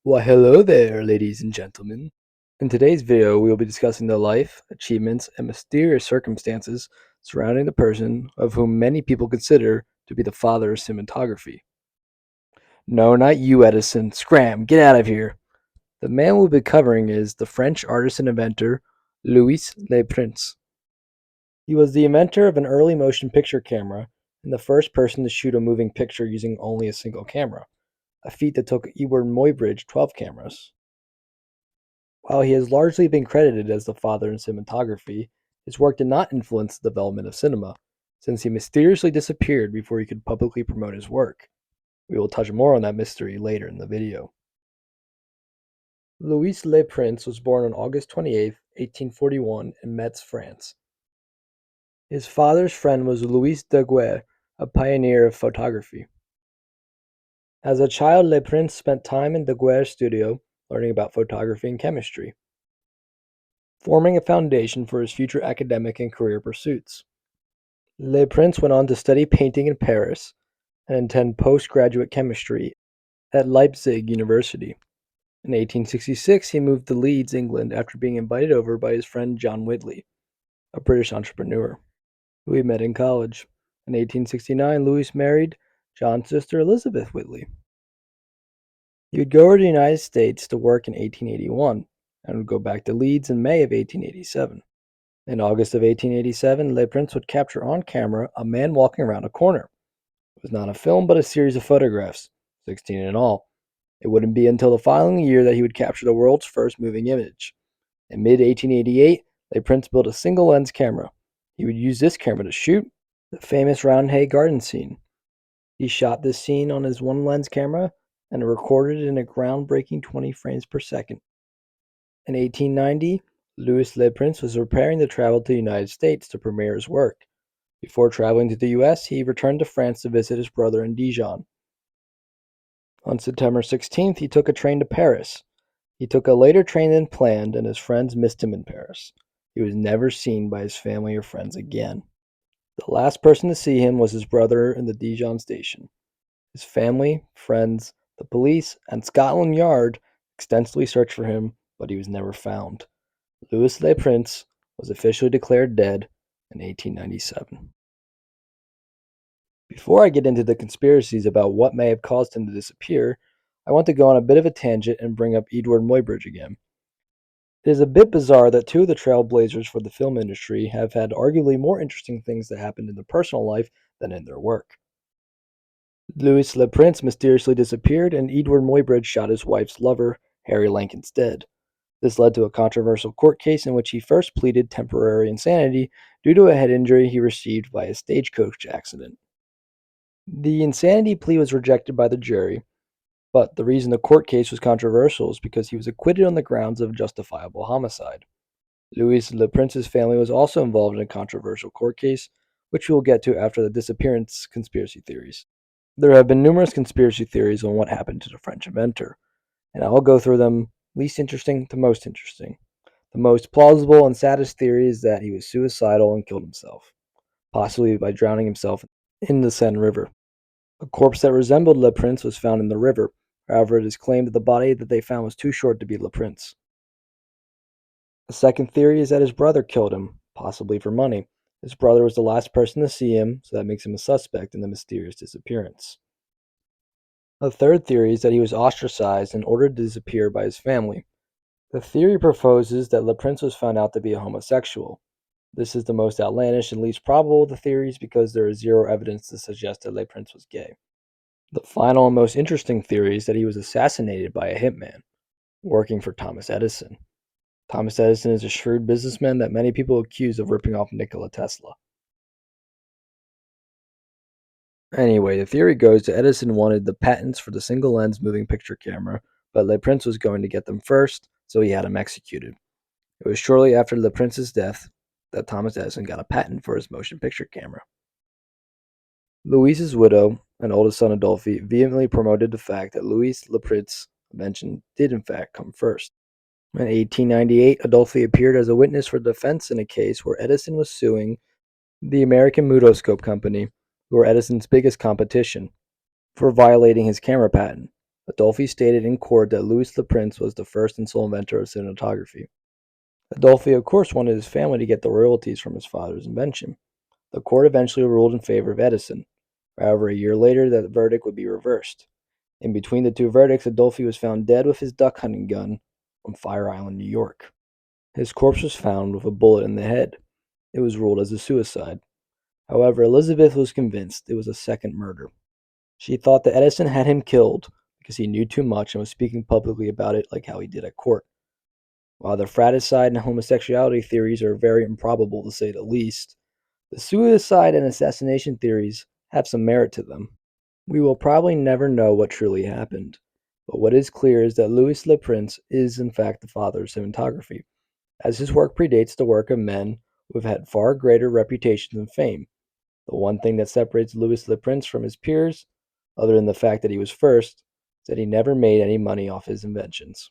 Well, hello there, ladies and gentlemen. In today's video, we will be discussing the life, achievements, and mysterious circumstances surrounding the person of whom many people consider to be the father of cinematography. No, not you, Edison. Scram, get out of here. The man we'll be covering is the French artist and inventor Louis Le Prince. He was the inventor of an early motion picture camera and the first person to shoot a moving picture using only a single camera, a feat that took Edward Muybridge 12 cameras. While he has largely been credited as the father in cinematography, his work did not influence the development of cinema, since he mysteriously disappeared before he could publicly promote his work. We will touch more on that mystery later in the video. Louis Le Prince was born on August 28, 1841, in Metz, France. His father's friend was Louis Daguerre, a pioneer of photography. As a child, Le Prince spent time in Daguerre's studio learning about photography and chemistry, forming a foundation for his future academic and career pursuits. Le Prince went on to study painting in Paris and attend postgraduate chemistry at Leipzig University. In 1866, he moved to Leeds, England, after being invited over by his friend John Whitley, a British entrepreneur, who he met in college. In 1869, Louis married John's sister Elizabeth Whitley. He would go over to the United States to work in 1881 and would go back to Leeds in May of 1887. In August of 1887, Le Prince would capture on camera a man walking around a corner. It was not a film, but a series of photographs, 16 in all. It wouldn't be until the following year that he would capture the world's first moving image. In mid-1888, Le Prince built a single-lens camera. He would use this camera to shoot the famous Roundhay Garden scene. He shot this scene on his one-lens camera and recorded it in a groundbreaking 20 frames per second. In 1890, Louis Le Prince was preparing to travel to the United States to premiere his work. Before traveling to the US, he returned to France to visit his brother in Dijon. On September 16th, he took a train to Paris. He took a later train than planned, and his friends missed him in Paris. He was never seen by his family or friends again. The last person to see him was his brother in the Dijon station. His family, friends, the police, and Scotland Yard extensively searched for him, but he was never found. Louis Le Prince was officially declared dead in 1897. Before I get into the conspiracies about what may have caused him to disappear, I want to go on a bit of a tangent and bring up Edward Muybridge again. It is a bit bizarre that two of the trailblazers for the film industry have had arguably more interesting things that happened in their personal life than in their work. Louis Le Prince mysteriously disappeared, and Edward Muybridge shot his wife's lover, Harry Lankin's dead. This led to a controversial court case in which he first pleaded temporary insanity due to a head injury he received by a stagecoach accident. The insanity plea was rejected by the jury, but the reason the court case was controversial is because he was acquitted on the grounds of justifiable homicide. Louis Le Prince's family was also involved in a controversial court case, which we will get to after the disappearance conspiracy theories. There have been numerous conspiracy theories on what happened to the French inventor, and I will go through them least interesting to most interesting. The most plausible and saddest theory is that he was suicidal and killed himself, possibly by drowning himself in the Seine River. A corpse that resembled Le Prince was found in the river. However, it is claimed that the body that they found was too short to be Le Prince. The second theory is that his brother killed him, possibly for money. His brother was the last person to see him, so that makes him a suspect in the mysterious disappearance. A third theory is that he was ostracized and ordered to disappear by his family. The theory proposes that Le Prince was found out to be a homosexual. This is the most outlandish and least probable of the theories because there is zero evidence to suggest that Le Prince was gay. The final and most interesting theory is that he was assassinated by a hitman working for Thomas Edison. Thomas Edison is a shrewd businessman that many people accuse of ripping off Nikola Tesla. Anyway, the theory goes that Edison wanted the patents for the single-lens moving picture camera, but Le Prince was going to get them first, so he had him executed. It was shortly after Le Prince's death that Thomas Edison got a patent for his motion picture camera. Louise's widow and oldest son Adolphe vehemently promoted the fact that Louis Le Prince's invention did in fact come first. In 1898, Adolphe appeared as a witness for the defense in a case where Edison was suing the American Mutoscope Company, who were Edison's biggest competition, for violating his camera patent. Adolphe stated in court that Louis Le Prince was the first and sole inventor of cinematography. Adolphe, of course, wanted his family to get the royalties from his father's invention. The court eventually ruled in favor of Edison. However, a year later, that verdict would be reversed. In between the two verdicts, Adolphe was found dead with his duck hunting gun on Fire Island, New York. His corpse was found with a bullet in the head. It was ruled as a suicide. However, Elizabeth was convinced it was a second murder. She thought that Edison had him killed because he knew too much and was speaking publicly about it like how he did at court. While the fratricide and homosexuality theories are very improbable to say the least, the suicide and assassination theories have some merit to them. We will probably never know what truly happened, but what is clear is that Louis Le Prince is in fact the father of cinematography, as his work predates the work of men who have had far greater reputations and fame. The one thing that separates Louis Le Prince from his peers, other than the fact that he was first, is that he never made any money off his inventions.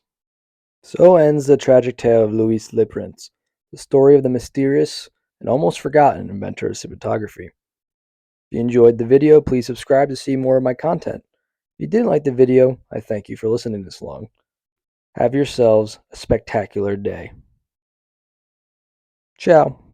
So ends the tragic tale of Louis Le Prince, the story of the mysterious and almost forgotten inventor of cinematography. If you enjoyed the video, please subscribe to see more of my content. If you didn't like the video, I thank you for listening this long. Have yourselves a spectacular day. Ciao.